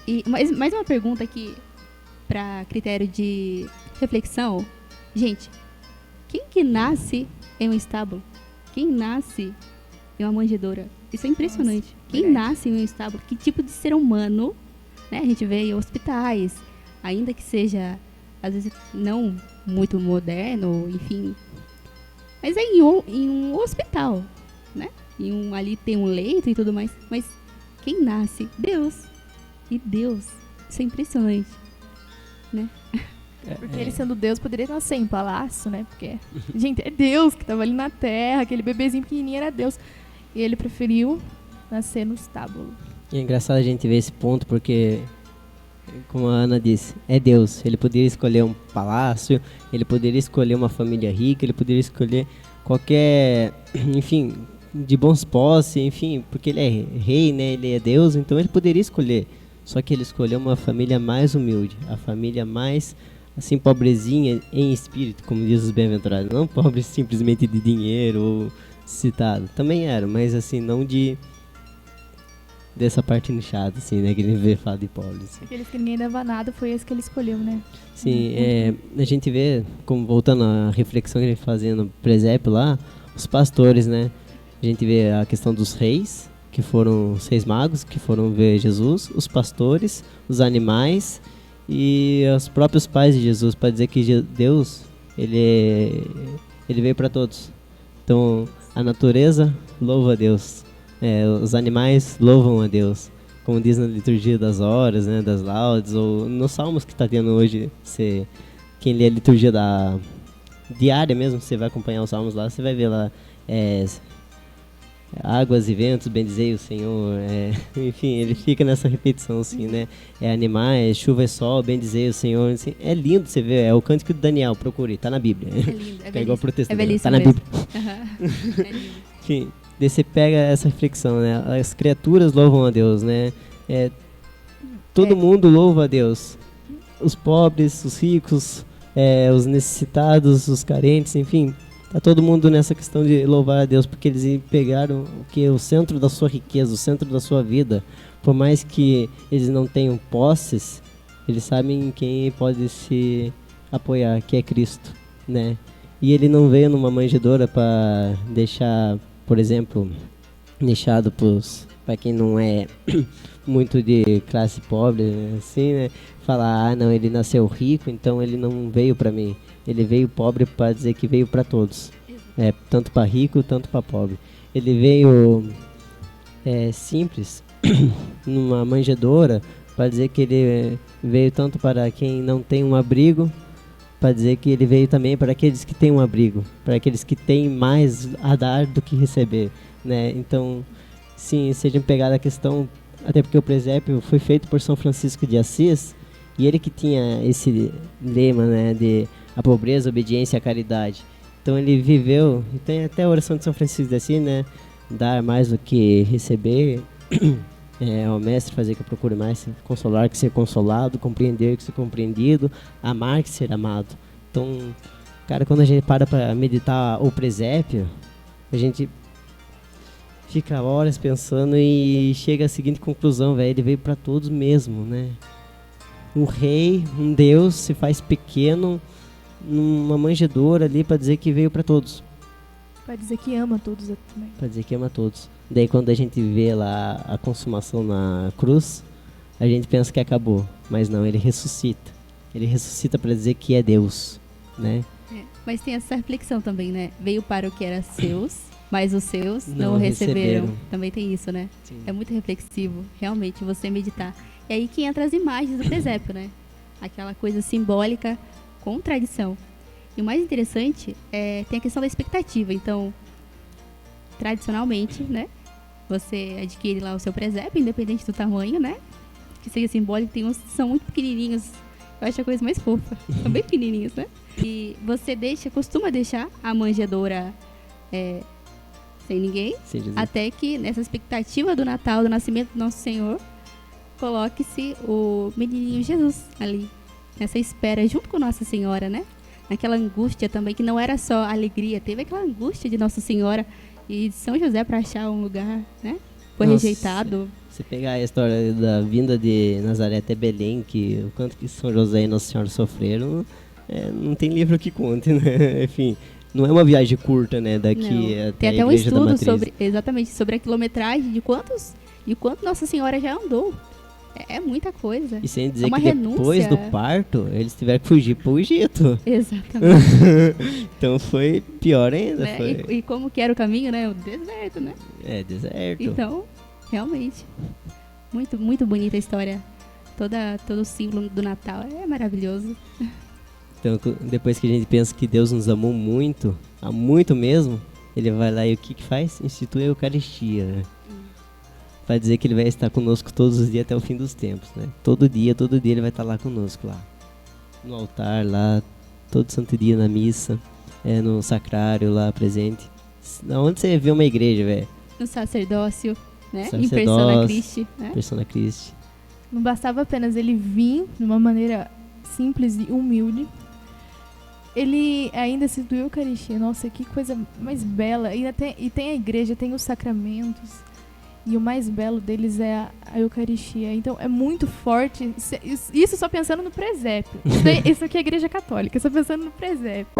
E mais uma pergunta aqui, para critério de reflexão. Gente, quem que nasce em um estábulo? Quem nasce em uma manjedoura? Isso é impressionante. Nossa, quem verdade. nasce em um estábulo? Que tipo de ser humano, né? A gente vê em hospitais, ainda que seja, às vezes, não muito moderno, enfim. Mas é em um hospital, né? Ali tem um leito e tudo mais. Mas quem nasce? Deus. E Deus. Isso é impressionante, né? Porque ele sendo Deus poderia nascer em palácio, né? Porque, gente, é Deus que tava ali na terra, aquele bebezinho pequenininho era Deus. E ele preferiu nascer no estábulo. E é engraçado a gente ver esse ponto porque, como a Ana disse, é Deus. Ele poderia escolher um palácio, ele poderia escolher uma família rica, ele poderia escolher qualquer, enfim, de bons posses, enfim, porque ele é rei, né? Ele é Deus, então ele poderia escolher. Só que ele escolheu uma família mais humilde, a família mais, assim, pobrezinha em espírito, como diz os bem-aventurados. Não pobre simplesmente de dinheiro ou citado. Também era, mas assim, não dessa parte inchada, assim, né? Que ele vê fala de pobre. Assim. Aqueles que ninguém dava nada, foi esse que ele escolheu, né? Sim, a gente vê, como voltando à reflexão que a gente fazia no presépio lá, os pastores, né? A gente vê a questão dos reis, que foram os reis magos, que foram ver Jesus, os pastores, os animais e os próprios pais de Jesus, para dizer que Deus, ele veio para todos. Então, a natureza louva a Deus, os animais louvam a Deus, como diz na liturgia das horas, né, das laudes, ou nos salmos que está tendo hoje, quem lê a liturgia da diária mesmo, você vai acompanhar os salmos lá, você vai ver lá, águas e ventos, bendizei o Senhor, enfim, ele fica nessa repetição assim, né, animais, chuva e sol, bendizei o Senhor, assim, é lindo você ver, é o cântico de Daniel, procure, tá na Bíblia. É lindo, é igual protestante, belíssimo tá na mesmo. Bíblia. É lindo. Enfim, daí você pega essa reflexão, né, as criaturas louvam a Deus, né, todo mundo louva a Deus, os pobres, os ricos, os necessitados, os carentes, enfim, tá todo mundo nessa questão de louvar a Deus, porque eles pegaram o centro da sua riqueza, o centro da sua vida. Por mais que eles não tenham posses, eles sabem em quem pode se apoiar, que é Cristo, né? E ele não veio numa manjedoura para deixar, por exemplo, deixado para quem não é muito de classe pobre, assim, né? Falar, não, ele nasceu rico, então ele não veio para mim. Ele veio pobre para dizer que veio para todos. Tanto para rico, tanto para pobre. Ele veio simples, numa manjedoura, para dizer que ele veio tanto para quem não tem um abrigo, para dizer que ele veio também para aqueles que têm um abrigo, para aqueles que têm mais a dar do que receber, né? Então, sim, se a gente pegar a questão, até porque o presépio foi feito por São Francisco de Assis, e ele que tinha esse lema, né, de a pobreza, a obediência e a caridade. Então ele viveu, e tem até a oração de São Francisco de Assis, né, dar mais do que receber, ao mestre fazer que eu procure mais, consolar que ser consolado, compreender que ser compreendido, amar que ser amado. Então, cara, quando a gente para meditar o presépio, a gente fica horas pensando e chega à seguinte conclusão, velho, ele veio para todos mesmo, né? Um rei, um Deus se faz pequeno numa manjedoura ali para dizer que veio para todos. Para dizer que ama todos também. Para dizer que ama todos. Daí quando a gente vê lá a consumação na cruz, a gente pensa que acabou, mas não, ele ressuscita. Ele ressuscita para dizer que é Deus, né? Mas tem essa reflexão também, né? Veio para o que era seus, mas os seus não o receberam. Também tem isso, né? Sim. É muito reflexivo, realmente, você meditar. E aí que entra as imagens do presépio, né? Aquela coisa simbólica com tradição. E o mais interessante tem a questão da expectativa. Então, tradicionalmente, né? Você adquire lá o seu presépio, independente do tamanho, né? Que seja simbólico. Tem uns que são muito pequenininhos. Eu acho a coisa mais fofa. São bem pequenininhos, né? E você costuma deixar a manjedoura sem ninguém. Sim, até que, nessa expectativa do Natal, do nascimento do nosso Senhor, coloque-se o menininho Jesus ali. Nessa espera, junto com Nossa Senhora, né? Naquela angústia também, que não era só alegria. Teve aquela angústia de Nossa Senhora e de São José para achar um lugar, né? Foi rejeitado. Você pegar a história da vinda de Nazaré até Belém, que o quanto que São José e Nossa Senhora sofreram, não tem livro que conte, né? Enfim, não é uma viagem curta, né? Daqui Não. até Tem a até um Igreja da estudo Matriz. sobre a quilometragem de quanto Nossa Senhora já andou. É muita coisa. E sem dizer uma que depois renúncia. do parto, eles tiveram que fugir pro Egito. Exatamente. Então foi pior ainda. Né? Foi... E como que era o caminho, né? O deserto, né? Deserto. Então, realmente, muito, muito bonita a história. Todo o símbolo do Natal é maravilhoso. Então, depois que a gente pensa que Deus nos amou muito, há muito mesmo, ele vai lá e o que faz? Institui a Eucaristia, né? Vai dizer que ele vai estar conosco todos os dias até o fim dos tempos, né? Todo dia ele vai estar lá conosco, lá. No altar, lá, todo santo dia na missa, no sacrário lá presente. Onde você vê uma igreja, velho? No sacerdócio, né? Sacerdócio, Em persona Christi, né? Persona Christi. Não bastava apenas ele vir de uma maneira simples e humilde. Ele ainda instituiu a Eucaristia. Nossa, que coisa mais bela. E tem a igreja, tem os sacramentos. E o mais belo deles é a Eucaristia. Então é muito forte. Isso só pensando no presépio. Isso aqui é a igreja católica, só pensando no presépio.